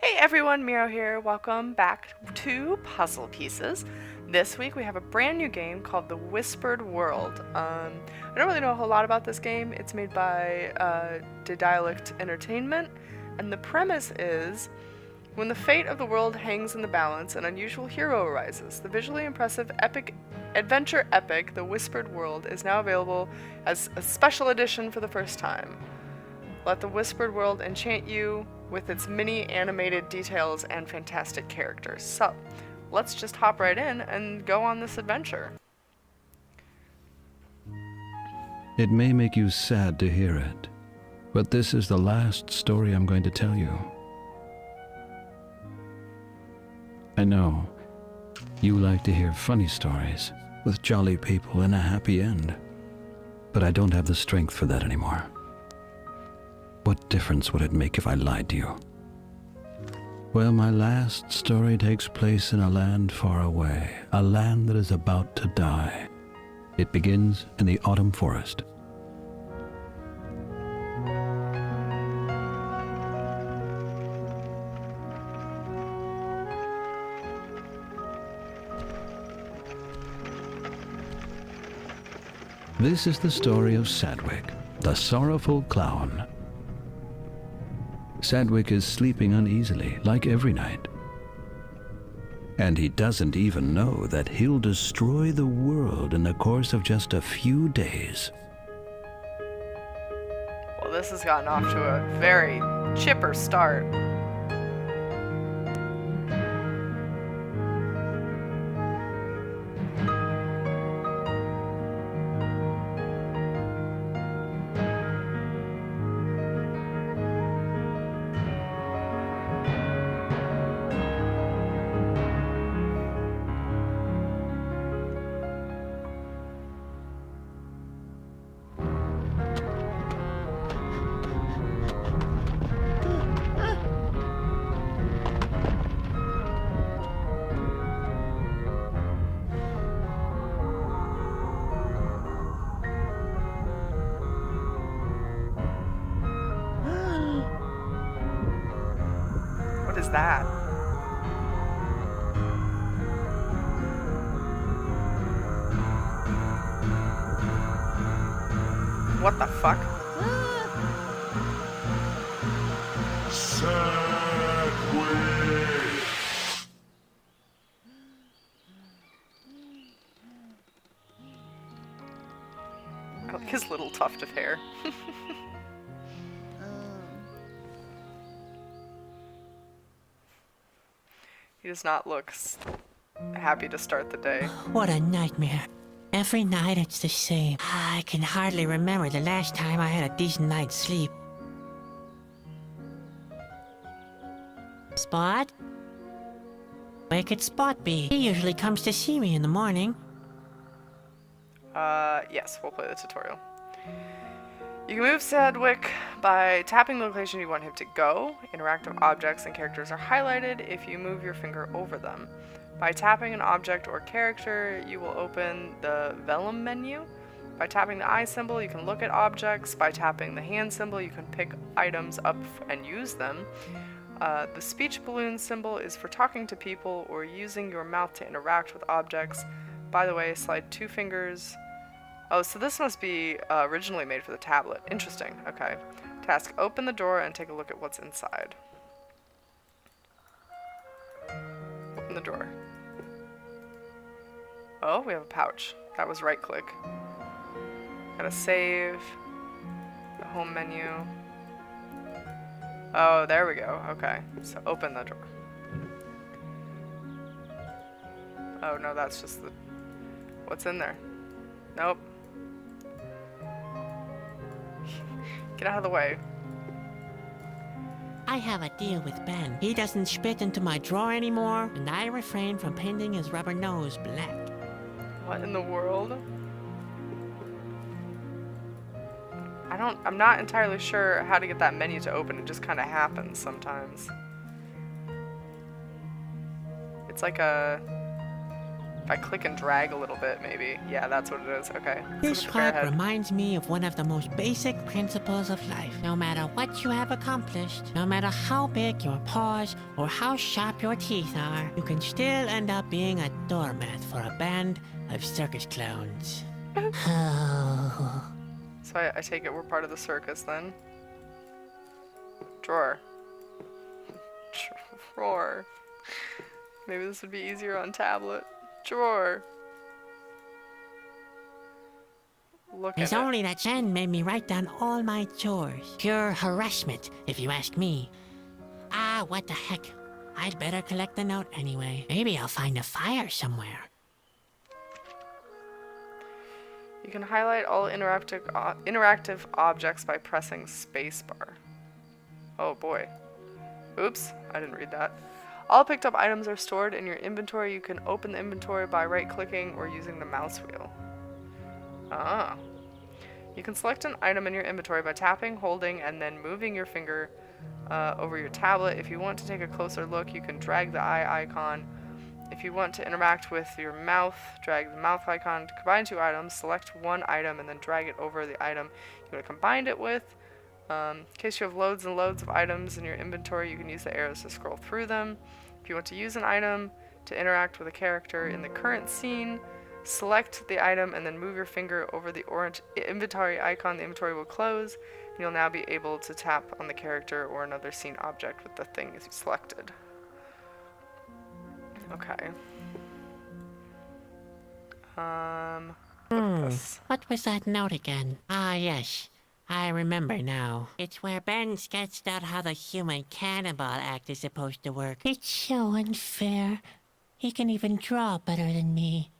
Hey everyone, Miro here. Welcome back to Puzzle Pieces. This week we have a brand new game called The Whispered World. I don't really know a whole lot about this game. It's made by Dialect Entertainment, and the premise is when the fate of the world hangs in the balance, an unusual hero arises. The visually impressive adventure epic, The Whispered World, is now available as a special edition for the first time. Let the Whispered World enchant you with its many animated details and fantastic characters. So, let's just hop right in and go on this adventure. It may make you sad to hear it, but this is the last story I'm going to tell you. I know, you like to hear funny stories with jolly people and a happy end, but I don't have the strength for that anymore. What difference would it make if I lied to you? Well, my last story takes place in a land far away, a land that is about to die. It begins in the autumn forest. This is the story of Sadwick, the sorrowful clown. Sadwick is sleeping uneasily, like every night. And he doesn't even know that he'll destroy the world in the course of just a few days. Well, this has gotten off to a very chipper start. What is that? What the fuck? I like his little tuft of hair. He does not look happy to start the day. What a nightmare. Every night it's the same. I can hardly remember the last time I had a decent night's sleep. Spot? Where could Spot be? He usually comes to see me in the morning. Yes, we'll play the tutorial. You can move Sadwick by tapping the location you want him to go. Interactive objects and characters are highlighted if you move your finger over them. By tapping an object or character, you will open the vellum menu. By tapping the eye symbol, you can look at objects. By tapping the hand symbol, you can pick items up and use them. The speech balloon symbol is for talking to people or using your mouth to interact with objects. By the way, slide 2 fingers. Oh, so this must be originally made for the tablet. Interesting. Okay. Task: open the door and take a look at what's inside. Open the door. Oh, we have a pouch. That was right click. Gotta save. The home menu. Oh, there we go. Okay. So open the door. Oh no, that's just the... What's in there? Nope. Get out of the way. I have a deal with Ben. He doesn't spit into my drawer anymore, and I refrain from painting his rubber nose black. What in the world? I'm not entirely sure how to get that menu to open. It just kind of happens sometimes. It's like a If I click and drag a little bit, maybe. Yeah, that's what it is. Okay. This part reminds me of one of the most basic principles of life. No matter what you have accomplished, no matter how big your paws or how sharp your teeth are, you can still end up being a doormat for a band of circus clowns. Oh. So I take it we're part of the circus then. Drawer. Drawer. Maybe this would be easier on tablet. Drawer. Look It's at only that Jen made me write down all my chores. Pure harassment, if you ask me. Ah, what the heck. I'd better collect the note anyway. Maybe I'll find a fire somewhere. You can highlight all interactive objects by pressing spacebar. Oh boy. Oops, I didn't read that. All picked up items are stored in your inventory. You can open the inventory by right-clicking or using the mouse wheel. Ah. You can select an item in your inventory by tapping, holding, and then moving your finger over your tablet. If you want to take a closer look, you can drag the eye icon. If you want to interact with your mouth, drag the mouth icon. To combine two items, select one item and then drag it over the item you want to combine it with. In case you have loads and loads of items in your inventory, you can use the arrows to scroll through them. If you want to use an item to interact with a character in the current scene, select the item and then move your finger over the orange inventory icon. The inventory will close, and you'll now be able to tap on the character or another scene object with the thing you selected. Okay. Look at this. What was that note again? Ah, yes. I remember now. It's where Ben sketched out how the human cannonball act is supposed to work. It's so unfair. He can even draw better than me.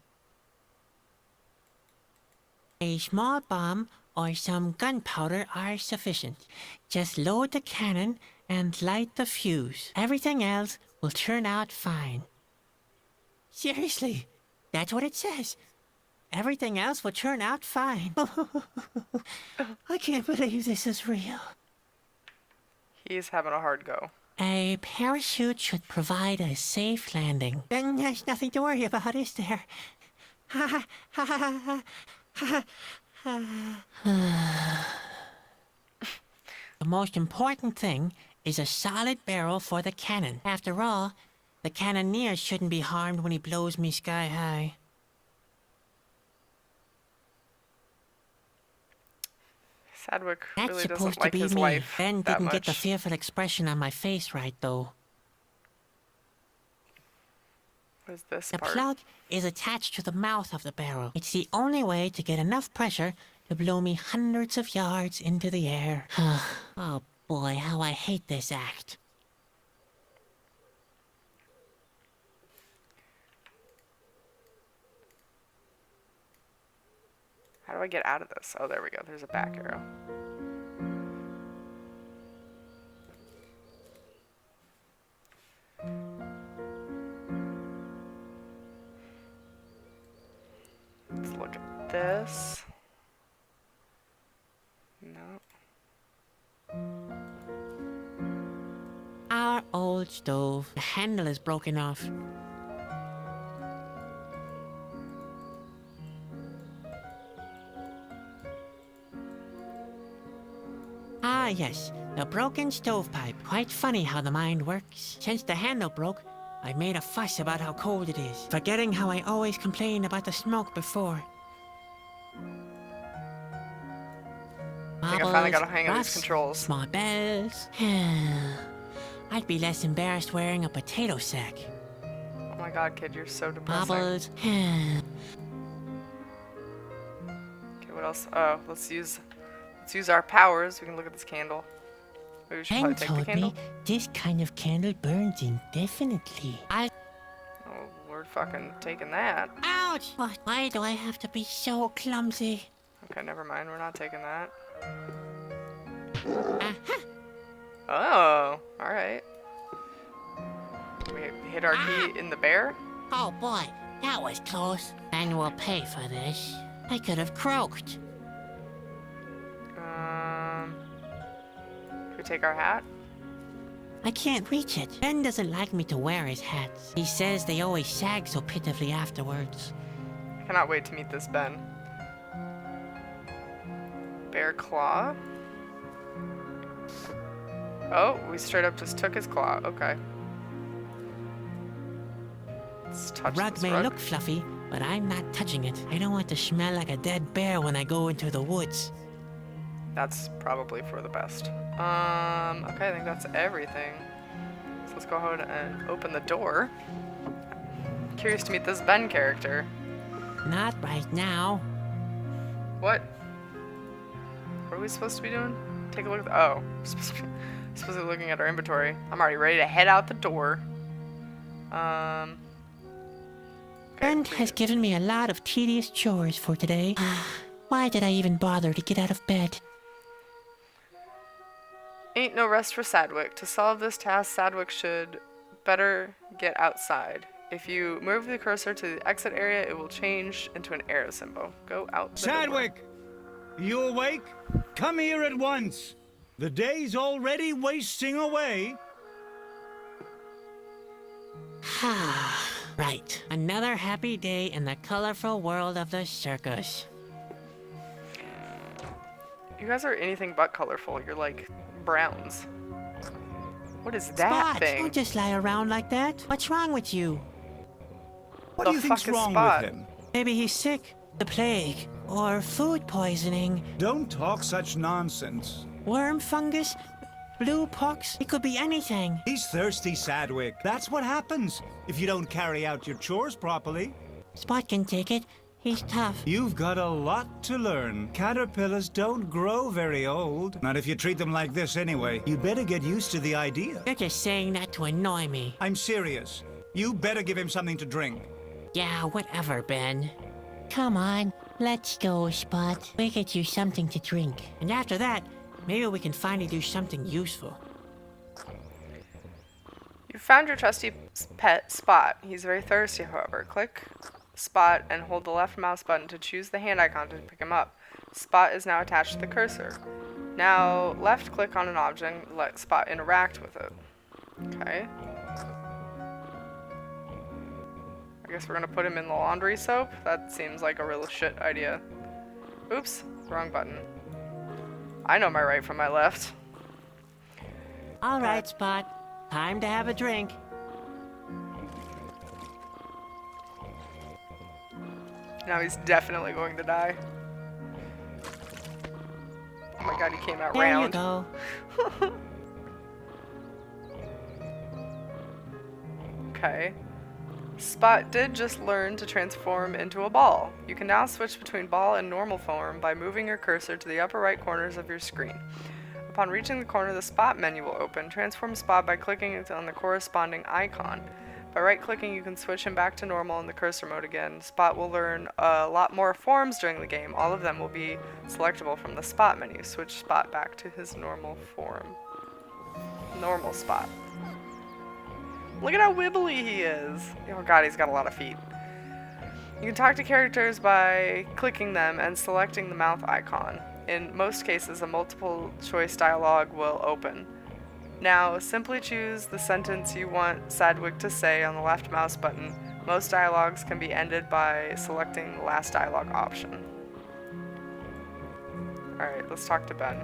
A small bomb or some gunpowder are sufficient. Just load the cannon and light the fuse. Everything else will turn out fine. Seriously, that's what it says. Everything else will turn out fine. I can't believe this is real. He's having a hard go. A parachute should provide a safe landing. Then there's nothing to worry about, is there? The most important thing is a solid barrel for the cannon. After all, the cannoneer shouldn't be harmed when he blows me sky high. Sadwick That's really supposed doesn't to like be his me. wife Ben that didn't get the much. fearful expression on my face right, though. What is this The part? plug is attached to the mouth of the barrel. It's the only way to get enough pressure to blow me hundreds of yards into the air. Oh boy, how I hate this act. How do I get out of this? Oh, there we go. There's a back arrow. Let's look at this. No. Our old stove. The handle is broken off. Ah, yes, the broken stovepipe. Quite funny how the mind works. Since the handle broke, I made a fuss about how cold it is, forgetting how I always complained about the smoke before. I think I finally got a hang of these rust, controls. Small bells. I'd be less embarrassed wearing a potato sack. Oh my god, kid, you're so depressing. Bubbles. Okay, what else? Oh, let's use our powers. We can look at this candle. Maybe we should Ben probably take the told candle. me this kind of candle burns indefinitely. Oh, we're fucking taking that. Ouch! What? Why do I have to be so clumsy? Okay, never mind. We're not taking that. Aha! Oh, alright. We hit our key in the bear? Oh boy, that was close. And we'll pay for this. I could have croaked. Should we take our hat? I can't reach it. Ben doesn't like me to wear his hats. He says they always sag so pitifully afterwards. I cannot wait to meet this Ben. Bear claw. Oh, we straight up just took his claw. Okay. Let's touch Rug this may rug. look fluffy, but I'm not touching it. I don't want to smell like a dead bear when I go into the woods. That's probably for the best. Okay, I think that's everything. So let's go ahead and open the door. Curious to meet this Ben character. Not right now. What? What are we supposed to be doing? Take a look at the, oh. Supposed to be looking at our inventory. I'm already ready to head out the door. Okay, Ben has given me a lot of tedious chores for today. Why did I even bother to get out of bed? Ain't no rest for Sadwick. To solve this task, Sadwick should better get outside. If you move the cursor to the exit area, it will change into an arrow symbol. Go out the Sadwick! You awake? Come here at once. The day's already wasting away. Right. Another happy day in the colorful world of the circus. You guys are anything but colorful. You're like browns. What is that Spot, thing? don't just lie around like that. What's wrong with you? What The do you think's fuck is wrong Spot? with him? Maybe he's sick, the plague, or food poisoning, Don't talk such nonsense. worm fungus, blue pox. It could be anything. He's thirsty, Sadwick. That's what happens if you don't carry out your chores properly. Spot can take it. He's tough. You've got a lot to learn. Caterpillars don't grow very old. Not if you treat them like this anyway. You better get used to the idea. You're just saying that to annoy me. I'm serious. You better give him something to drink. Yeah, whatever, Ben. Come on, let's go, Spot. We get you something to drink. And after that, maybe we can finally do something useful. You found your trusty pet, Spot. He's very thirsty, however. Click Spot and hold the left mouse button to choose the hand icon to pick him up. Spot is now attached to the cursor. Now, left click on an object and let Spot interact with it. Okay. I guess we're gonna put him in the laundry soap. That seems like a real shit idea. Oops, wrong button. I know my right from my left. All right, Spot. Time to have a drink. Now he's definitely going to die. Oh my god, he came out There round. you go. Okay. Spot did just learn to transform into a ball. You can now switch between ball and normal form by moving your cursor to the upper right corners of your screen. Upon reaching the corner, the Spot menu will open. Transform Spot by clicking on the corresponding icon. By right-clicking, you can switch him back to normal in the cursor mode again. Spot will learn a lot more forms during the game. All of them will be selectable from the Spot menu. Switch Spot back to his normal form. Normal Spot. Look at how wibbly he is. Oh god, he's got a lot of feet. You can talk to characters by clicking them and selecting the mouth icon. In most cases, a multiple choice dialogue will open. Now, simply choose the sentence you want Sadwick to say on the left mouse button. Most dialogues can be ended by selecting the last dialogue option. Alright, let's talk to Ben.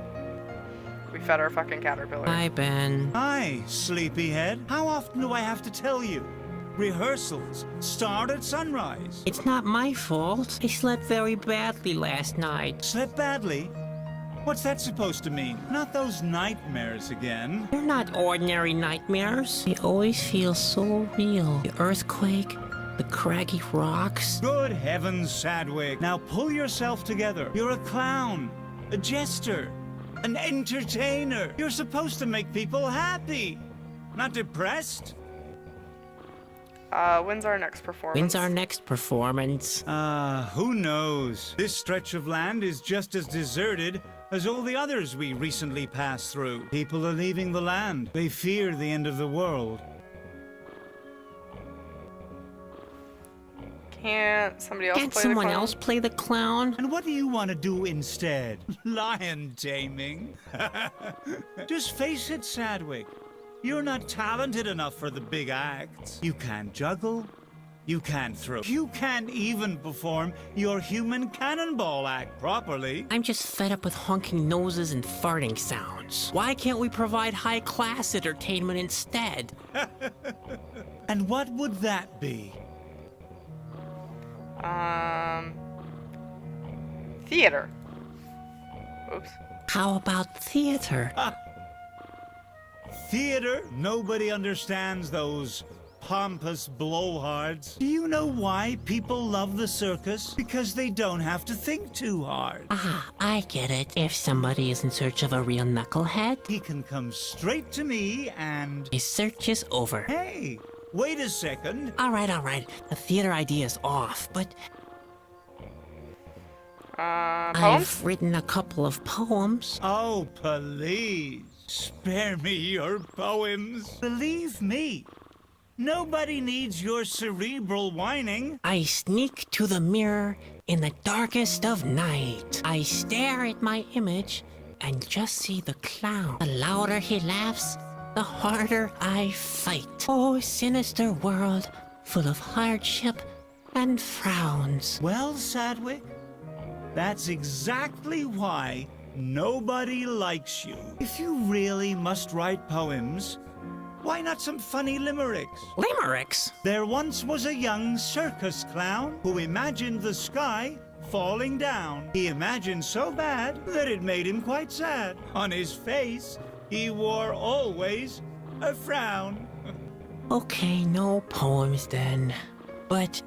We fed our fucking caterpillar. Hi, Ben. Hi, sleepyhead. How often do I have to tell you? Rehearsals start at sunrise. It's not my fault. I slept very badly last night. Slept badly? What's that supposed to mean? Not those nightmares again. They're not ordinary nightmares. They always feel so real. The earthquake, the craggy rocks. Good heavens, Sadwick. Now pull yourself together. You're a clown, a jester, an entertainer. You're supposed to make people happy, not depressed. When's our next performance? When's our next performance? Who knows? This stretch of land is just as deserted as all the others we recently passed through. People are leaving the land. They fear the end of the world. Can't somebody else Can't play someone the clown? else play the clown? And what do you want to do instead? Lion taming? Just face it, Sadwick. You're not talented enough for the big acts. You can't juggle. You can't throw. You can't even perform your human cannonball act properly. I'm just fed up with honking noses and farting sounds. Why can't we provide high-class entertainment instead? And what would that be? Theater. Oops. How about theater? Theater? Nobody understands those pompous blowhards. Do you know why people love the circus? Because they don't have to think too hard. Ah, I get it. If somebody is in search of a real knucklehead, He can come straight to me and... his search is over. Hey, wait a second. All right. The theater idea is off, but Poems? I've written a couple of poems. Oh, please. Spare me your poems. Believe me, nobody needs your cerebral whining. I sneak to the mirror in the darkest of night. I stare at my image and just see the clown. The louder he laughs, the harder I fight. Oh, sinister world, full of hardship and frowns. Well, Sadwick, that's exactly why nobody likes you. If you really must write poems, why not some funny limericks? Limericks? There once was a young circus clown who imagined the sky falling down. He imagined so bad that it made him quite sad. On his face, he wore always a frown. Okay, no poems then. But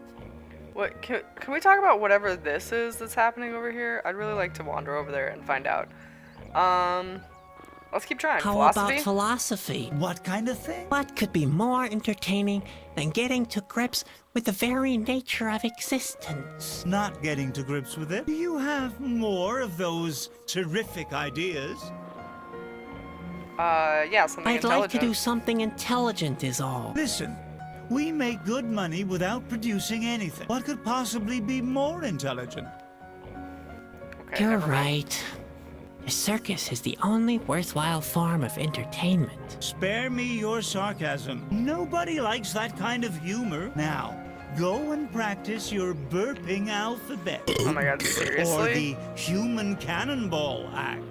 What can we talk about whatever this is that's happening over here? I'd really like to wander over there and find out. Let's keep trying. how Philosophy? about philosophy? What kind of thing? What could be more entertaining than getting to grips with the very nature of existence? Not getting to grips with it? Do you have more of those terrific ideas? Yeah, something I'd like to intelligent. do something intelligent is all. Listen, we make good money without producing anything. What could possibly be more intelligent? Okay, You're never mind. right. The circus is the only worthwhile form of entertainment. Spare me your sarcasm. Nobody likes that kind of humor. Now, go and practice your burping alphabet. Oh my god, Or seriously? the human cannonball act.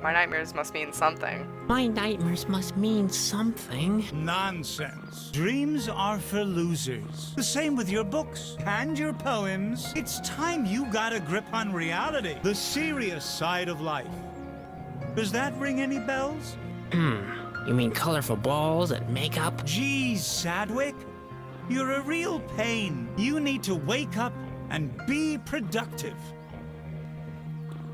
My nightmares must mean something. My nightmares must mean something. Nonsense. Dreams are for losers. The same with your books and your poems. It's time you got a grip on reality, the serious side of life. Does that ring any bells? You mean colorful balls and makeup? Geez, Sadwick, you're a real pain. You need to wake up and be productive.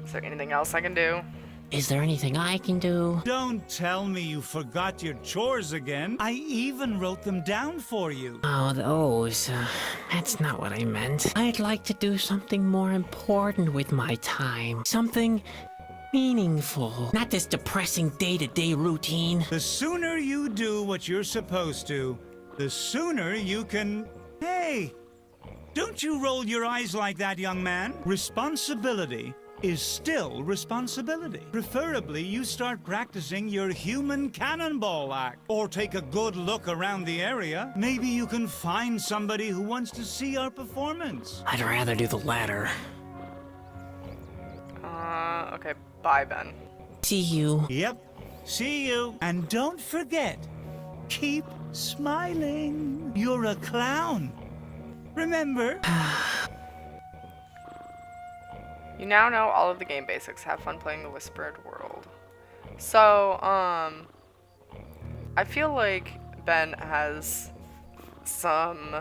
Is there anything else I can do? Is there anything I can do? Don't tell me you forgot your chores again. I even wrote them down for you. Oh, those. That's not what I meant. I'd like to do something more important with my time. Something meaningful. Not this depressing day-to-day routine. The sooner you do what you're supposed to, the sooner you can... Hey, don't you roll your eyes like that, young man. Responsibility is still responsibility. Preferably, you start practicing your human cannonball act. Or take a good look around the area. Maybe you can find somebody who wants to see our performance. I'd rather do the latter. Okay, bye, Ben. See you. Yep, see you. And don't forget, keep smiling. You're a clown. Remember? You now know all of the game basics. Have fun playing the Whispered World. So, I feel like Ben has some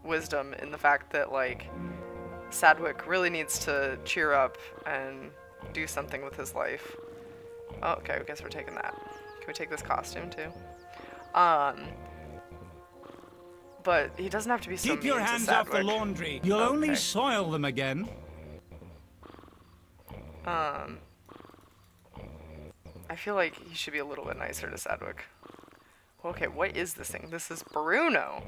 wisdom in the fact that, like, Sadwick really needs to cheer up and do something with his life. Oh, okay, I guess we're taking that. Can we take this costume, too? But he doesn't have to be so Keep your mean to hands off the Sadwick. laundry. You'll only Okay. soil them again. I feel like he should be a little bit nicer to Sadwick. Okay, what is this thing? This is Bruno.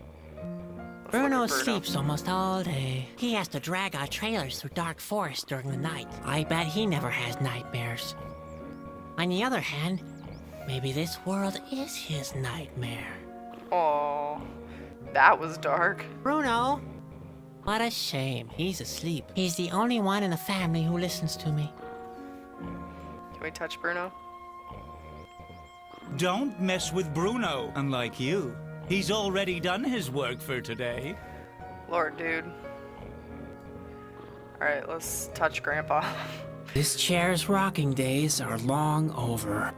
Let's Bruno look at sleeps almost all day. He has to drag our trailers through dark forests during the night. I bet he never has nightmares. On the other hand, Maybe this world is his nightmare. Oh, that was dark. Bruno! What a shame. He's asleep. He's the only one in the family who listens to me. Can we touch Bruno? Don't mess with Bruno, unlike you. He's already done his work for today. Lord, dude. Alright, let's touch Grandpa. This chair's rocking days are long over.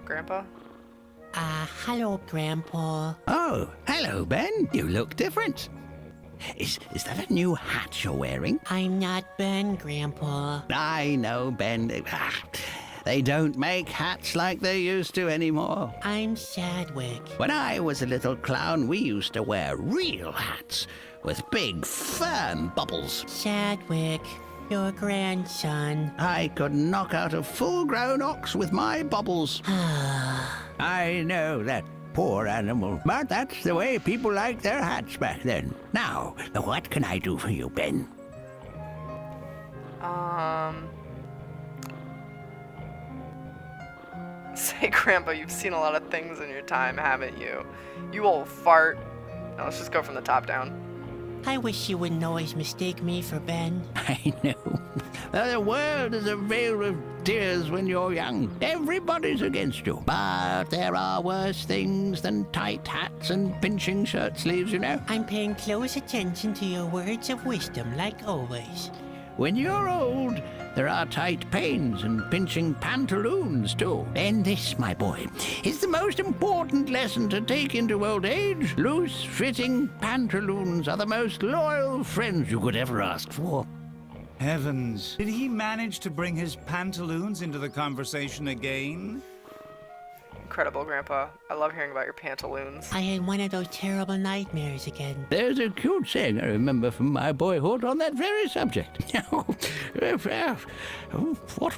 Grandpa? Hello, Grandpa. Oh, hello, Ben. You look different. Is that a new hat you're wearing? I'm not Ben, Grandpa. I know, Ben. They don't make hats like they used to anymore. I'm Sadwick. When I was a little clown, we used to wear real hats with big, firm bubbles. Sadwick, your grandson. I could knock out a full-grown ox with my bubbles. I know that poor animal, but that's the way people liked their hats back then. Now, what can I do for you, Ben? Say, Grandpa, you've seen a lot of things in your time, haven't you? You old fart. Now let's just go from the top down. I wish you wouldn't always mistake me for Ben. I know. The world is a vale of tears when you're young. Everybody's against you. But there are worse things than tight hats and pinching shirt sleeves, you know. I'm paying close attention to your words of wisdom, like always. When you're old, there are tight pains and pinching pantaloons, too. And this, my boy, is the most important lesson to take into old age. Loose-fitting pantaloons are the most loyal friends you could ever ask for. Heavens, did he manage to bring his pantaloons into the conversation again? Incredible, Grandpa. I love hearing about your pantaloons. I had one of those terrible nightmares again. There's a cute saying I remember from my boyhood on that very subject. What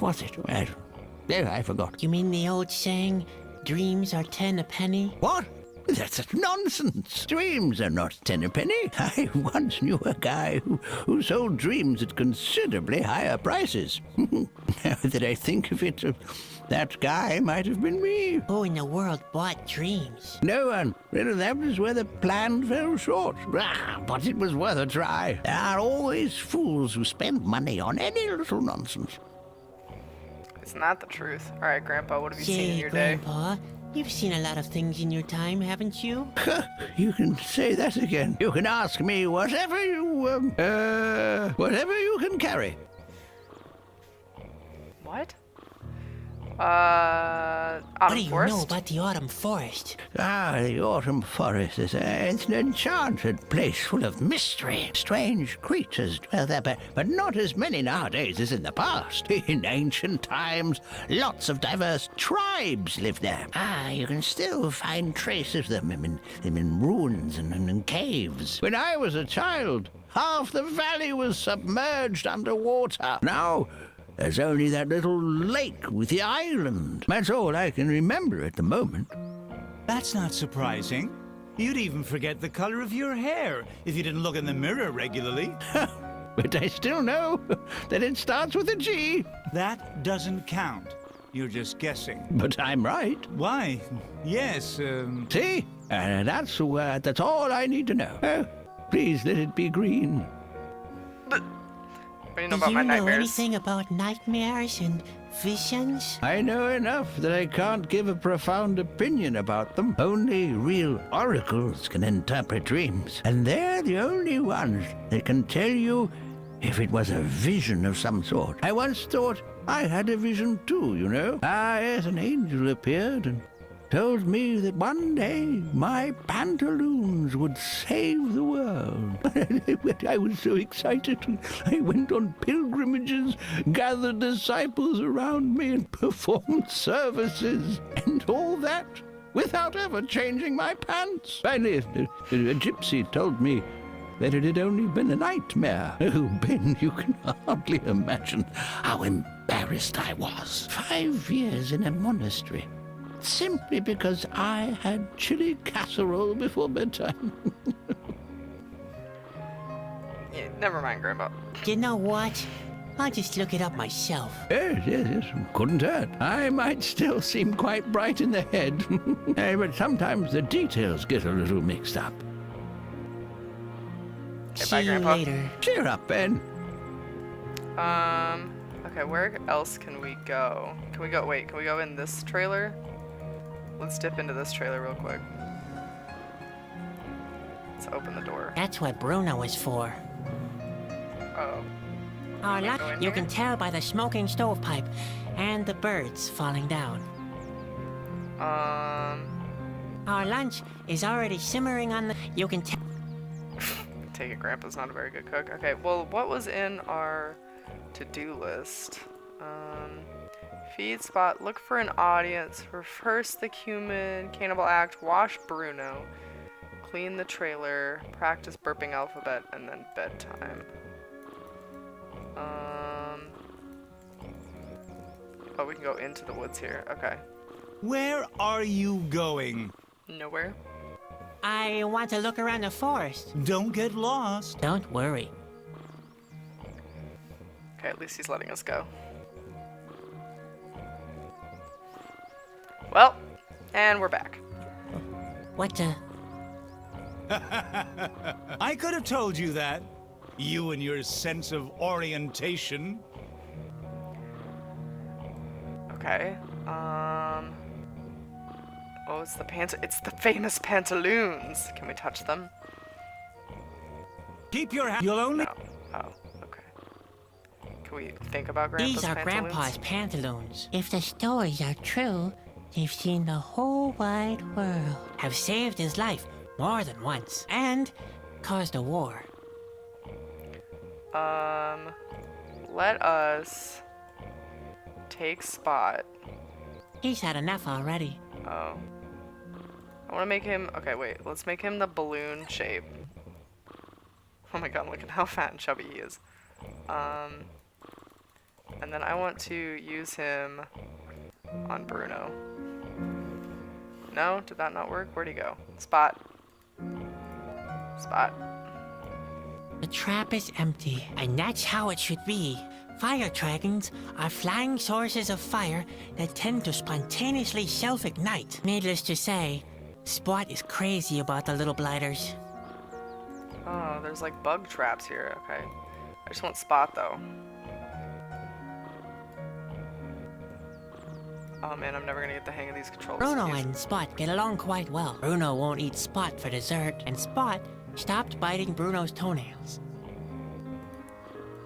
was it? I forgot. You mean the old saying, dreams are 10 a penny? What? That's nonsense. Dreams are not 10 a penny. I once knew a guy who sold dreams at considerably higher prices. Now that I think of it, that guy might have been me. Who in the world bought dreams? No one. That was where the plan fell short. But it was worth a try. There are always fools who spend money on any little nonsense. It's not the truth. Alright, Grandpa, what have you seen in Say, your day? Grandpa, you've seen a lot of things in your time, haven't you? You can say that again. You can ask me whatever you can carry. What What? do Autumn you Forest? know about the autumn forest? The autumn forest is it's an enchanted place full of mystery. Strange creatures dwell there, but not as many nowadays as in the past. In ancient times, lots of diverse tribes lived there. You can still find traces of them in ruins and in caves. When I was a child, half the valley was submerged underwater. Now, there's only that little lake with the island. That's all I can remember at the moment. That's not surprising. You'd even forget the color of your hair if you didn't look in the mirror regularly. But I still know that it starts with a G. That doesn't count. You're just guessing. But I'm right. Why? Yes, See? That's all I need to know. Please let it be green. What do you know Do about you my know nightmares? anything about nightmares and visions? I know enough that I can't give a profound opinion about them. Only real oracles can interpret dreams. And they're the only ones that can tell you if it was a vision of some sort. I once thought I had a vision too, you know. Yes, an angel appeared and told me that one day my pantaloons would save the world. I was so excited. I went on pilgrimages, gathered disciples around me, and performed services, and all that without ever changing my pants. Finally, a gypsy told me that it had only been a nightmare. Oh, Ben, you can hardly imagine how embarrassed I was. 5 years in a monastery, simply because I had chili casserole before bedtime. Yeah, never mind, Grandpa. You know what? I'll just look it up myself. Yes, couldn't hurt. I might still seem quite bright in the head, but sometimes the details get a little mixed up. Okay, See bye, you Grandpa. later. Cheer up, Ben. Okay, where else can we go? Can we go in this trailer? Let's dip into this trailer real quick. Let's open the door. That's what Bruno is for. Oh. Our Go in lunch, you here? can tell by the smoking stovepipe and the birds falling down. Our lunch is already simmering on the... You can tell... Take it, Grandpa's not a very good cook. Okay, well, what was in our to-do list? Feed Spot, look for an audience, reverse the human cannibal act, wash Bruno, clean the trailer, practice burping alphabet, and then bedtime. Oh, we can go into the woods here. Okay. Where are you going? Nowhere. I want to look around the forest. Don't get lost. Don't worry. Okay, at least he's letting us go. Well, and we're back. What the... I could have told you that. You and your sense of orientation. Okay. Oh, it's the famous Pantaloons. Can we touch them? Keep your hand. You'll only. No. Oh, okay. Can we think about Grandpa's These are Pantaloons? Grandpa's pantaloons. If the stories are true, they've seen the whole wide world. Have saved his life more than once. And caused a war. Let us take Spot. He's had enough already. Oh. I want to make him... Okay, wait. Let's make him the balloon shape. Oh my god, look at how fat and chubby he is. And then I want to use him on Bruno. No? Did that not work? Where'd he go? Spot. Spot. The trap is empty, and that's how it should be. Fire dragons are flying sources of fire that tend to spontaneously self-ignite. Needless to say, Spot is crazy about the little blighters. Oh, there's like bug traps here. Okay. I just want Spot though. Oh man, I'm never gonna get the hang of these controls. Bruno and Spot get along quite well. Bruno won't eat Spot for dessert, and Spot stopped biting Bruno's toenails.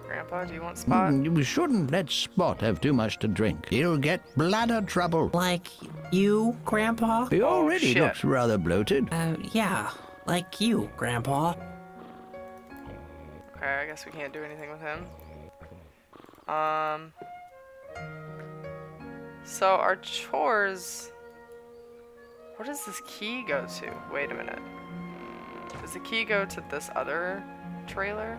Grandpa, do you want Spot? You shouldn't let Spot have too much to drink. He'll get bladder trouble. Like you, Grandpa? He already shit. looks rather bloated. Yeah, like you, Grandpa. Okay, I guess we can't do anything with him. So our chores... Where does this key go to? Wait a minute. Does the key go to this other trailer?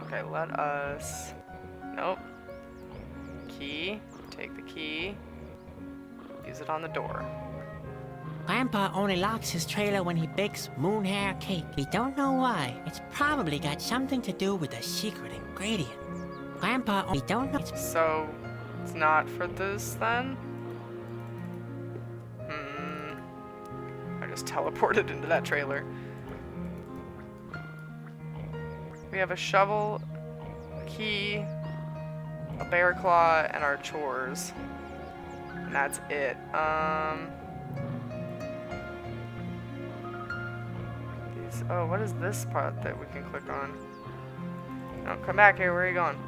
Okay, let us... Nope. Key. Take the key. Use it on the door. Grandpa only locks his trailer when he bakes moon hair cake. We don't know why. It's probably got something to do with a secret ingredient. Grandpa, we don't know. So, it's not for this then? I just teleported into that trailer. We have a shovel, a key, a bear claw, and our chores. And that's it. Oh, what is this part that we can click on? No, come back here. Where are you going?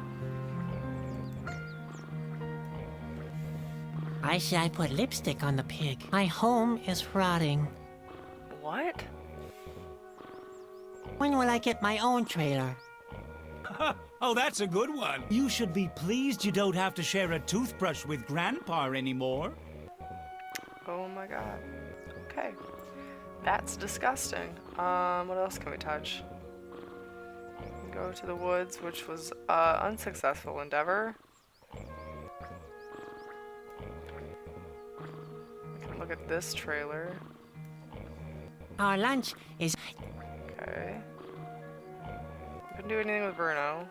I say I put lipstick on the pig. My home is rotting. What? When will I get my own trailer? Oh, that's a good one. You should be pleased you don't have to share a toothbrush with Grandpa anymore. Oh my god. Okay. That's disgusting. What else can we touch? Go to the woods, which was unsuccessful endeavor. We can look at this trailer. Our lunch is... Okay. Couldn't do anything with Bruno.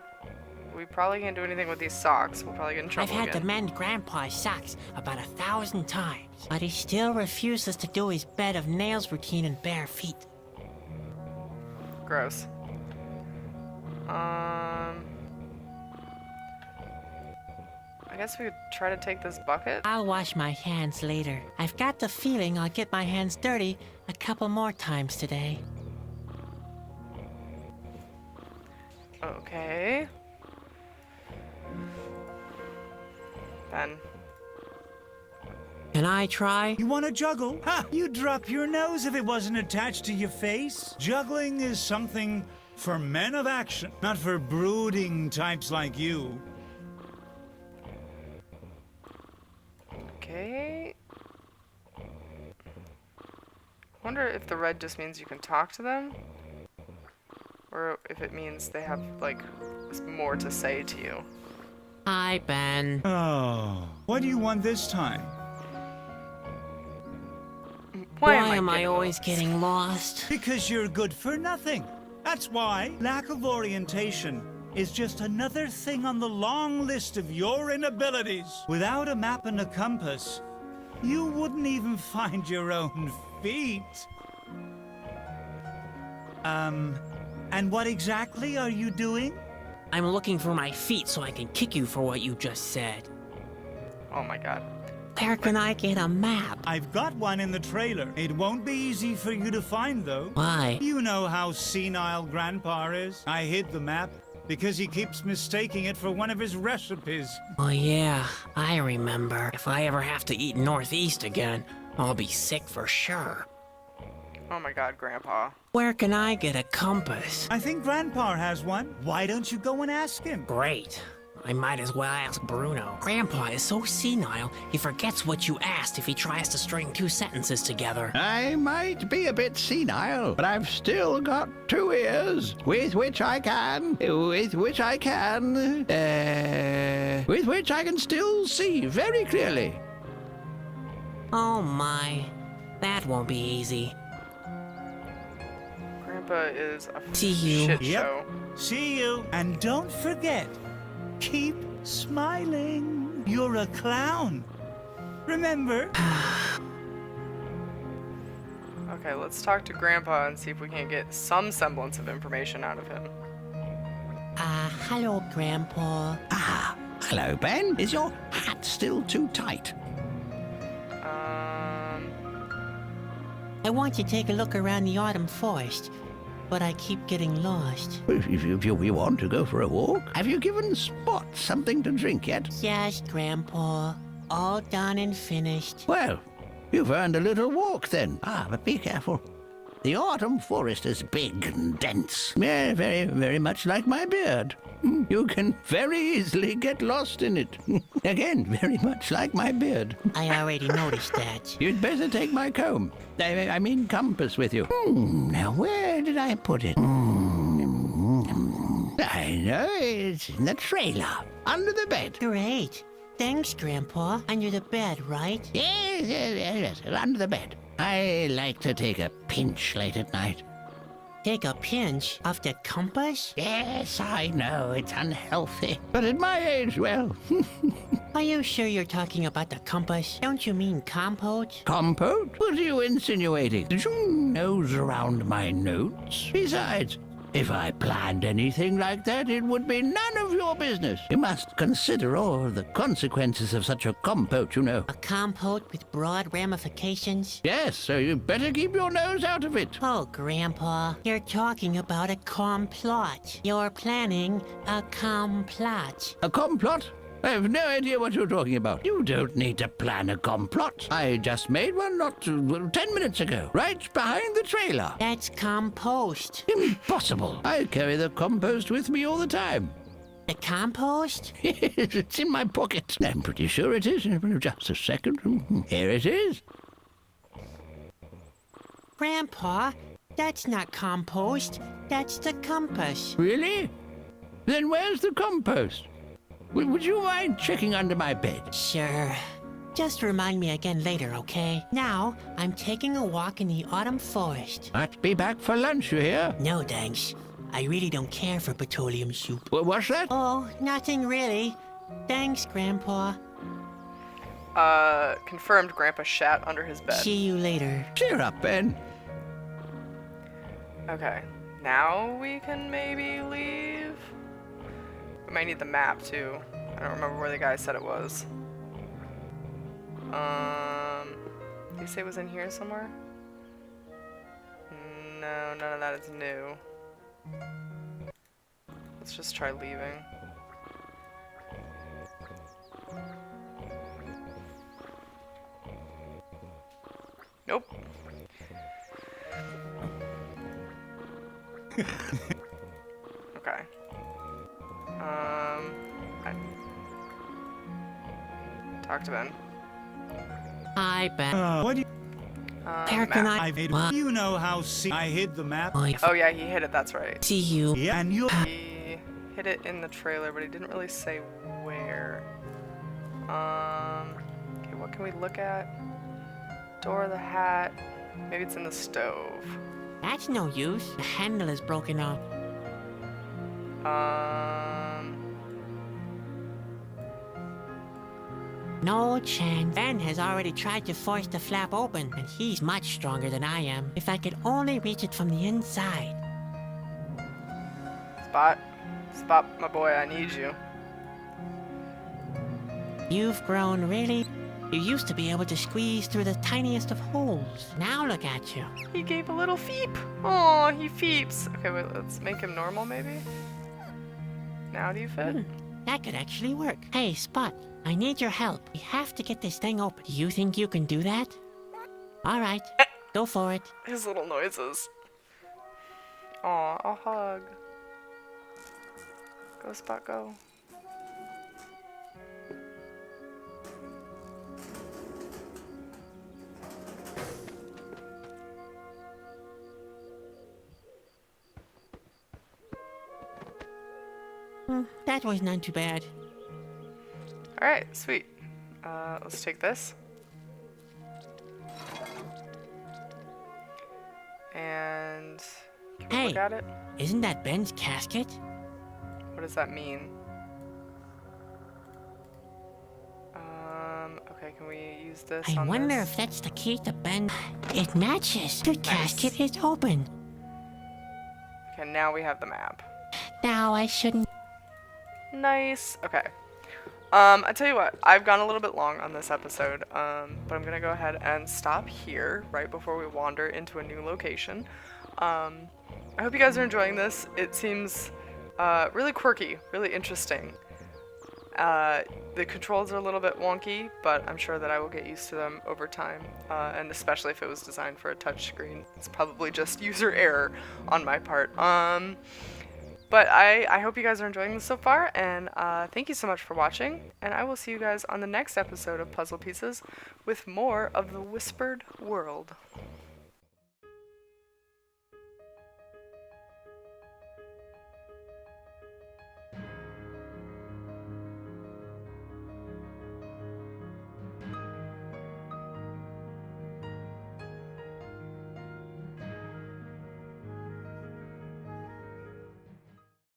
We probably can't do anything with these socks. We'll probably get in I've trouble had again. to mend Grandpa's socks about 1,000 times, but he still refuses to do his bed of nails routine in bare feet. Gross. I guess we could try to take this bucket. I'll wash my hands later. I've got the feeling I'll get my hands dirty a couple more times today. Okay. Then. Can I try? You want to juggle? Ha! You'd drop your nose if it wasn't attached to your face. Juggling is something for men of action, not for brooding types like you. Okay. Wonder if the red just means you can talk to them, or if it means they have like more to say to you. Hi, Ben. Oh, what do you want this time? Why am I getting always lost? getting lost? Because you're good for nothing. That's why lack of orientation is just another thing on the long list of your inabilities. Without a map and a compass, you wouldn't even find your own feet. And what exactly are you doing? I'm looking for my feet so I can kick you for what you just said. Oh my god. Where can I get a map? I've got one in the trailer. It won't be easy for you to find, though. Why? You know how senile Grandpa is. I hid the map because he keeps mistaking it for one of his recipes. Oh yeah, I remember. If I ever have to eat Northeast again, I'll be sick for sure. Oh my god, Grandpa. Where can I get a compass? I think Grandpa has one. Why don't you go and ask him? Great. I might as well ask Bruno. Grandpa is so senile, he forgets what you asked if he tries to string two sentences together. I might be a bit senile, but I've still got 2 ears with which I can still see very clearly. Oh my, that won't be easy. Grandpa is a See you. shit Yep. show. See you. And don't forget, keep smiling. You're a clown. Remember? Okay, let's talk to Grandpa and see if we can get some semblance of information out of him. Hello, Grandpa. Ah, hello, Ben. Is your hat still too tight? I want to take a look around the autumn forest, but I keep getting lost. If you want to go for a walk, have you given Spot something to drink yet? Yes, Grandpa. All done and finished. Well, you've earned a little walk then. Ah, but be careful. The autumn forest is big and dense. Yeah, very, very much like my beard. You can very easily get lost in it. Again, very much like my beard. I already noticed that. You'd better take my comb. I mean compass with you. Now, where did I put it? I know, it's in the trailer, under the bed. Great. Thanks, Grandpa. Under the bed, right? Yes, under the bed. I like to take a pinch late at night. Take a pinch of the compass? Yes, I know, it's unhealthy. But at my age, well, Are you sure you're talking about the compass? Don't you mean compote? compote? What are you insinuating? Did you nose around my notes? Besides, if I planned anything like that, it would be none of your business. You must consider all the consequences of such a compote, you know. A compote with broad ramifications? Yes, so you better keep your nose out of it. Oh, Grandpa, you're talking about a complot. You're planning a complot. A complot? I have no idea what you're talking about. You don't need to plan a complot. I just made one not 10 minutes ago, right behind the trailer. That's compost. Impossible. I carry the compost with me all the time. The compost? It's in my pocket. I'm pretty sure it is. Just a second. Here it is. Grandpa, that's not compost. That's the compass. Really? Then where's the compost? Would you mind checking under my bed? Sure. Just remind me again later, okay? Now, I'm taking a walk in the autumn forest. Must be back for lunch, you hear? No, thanks. I really don't care for petroleum soup. What's that? Oh, nothing really. Thanks, Grandpa. Confirmed Grandpa shat under his bed. See you later. Cheer up, Ben. Okay, now we can maybe leave. We might need the map too. I don't remember where the guy said it was. Did he say it was in here somewhere? No, none of that is new. Let's just try leaving. Nope. Okay. Talk to Ben. Hi, Ben. What do you... Where can map. I... I've hid... What? You know how I hid the map? Oh yeah, he hit it, that's right. See you. Yeah, and you... He hit it in the trailer, but he didn't really say where. Okay, what can we look at? Door of the hat. Maybe it's in the stove. That's no use. The handle is broken off. No chance. Ben has already tried to force the flap open, and he's much stronger than I am. If I could only reach it from the inside. Spot, my boy, I need you. You've grown really... You used to be able to squeeze through the tiniest of holes. Now look at you. He gave a little feep. Oh, he feeps. Okay, wait, let's make him normal, maybe? Now do you fit? That could actually work. Hey, Spot, I need your help. We have to get this thing open. Do you think you can do that? All right, go for it. His little noises. Aw, a hug. Go, Spot, go. That was not too bad. Alright, sweet. Let's take this. And can we look Hey. at it? Isn't that Ben's casket? What does that mean? Okay, can we use this I on wonder this? if that's the key to Ben. It matches. The casket is open. Okay, now we have the map. Now I shouldn't. Nice. Okay. I tell you what, I've gone a little bit long on this episode, but I'm gonna go ahead and stop here right before we wander into a new location. I hope you guys are enjoying this. It seems really quirky, really interesting. The controls are a little bit wonky, but I'm sure that I will get used to them over time, and especially if it was designed for a touchscreen. It's probably just user error on my part. But I hope you guys are enjoying this so far, and thank you so much for watching, and I will see you guys on the next episode of Puzzle Pieces with more of the Whispered World.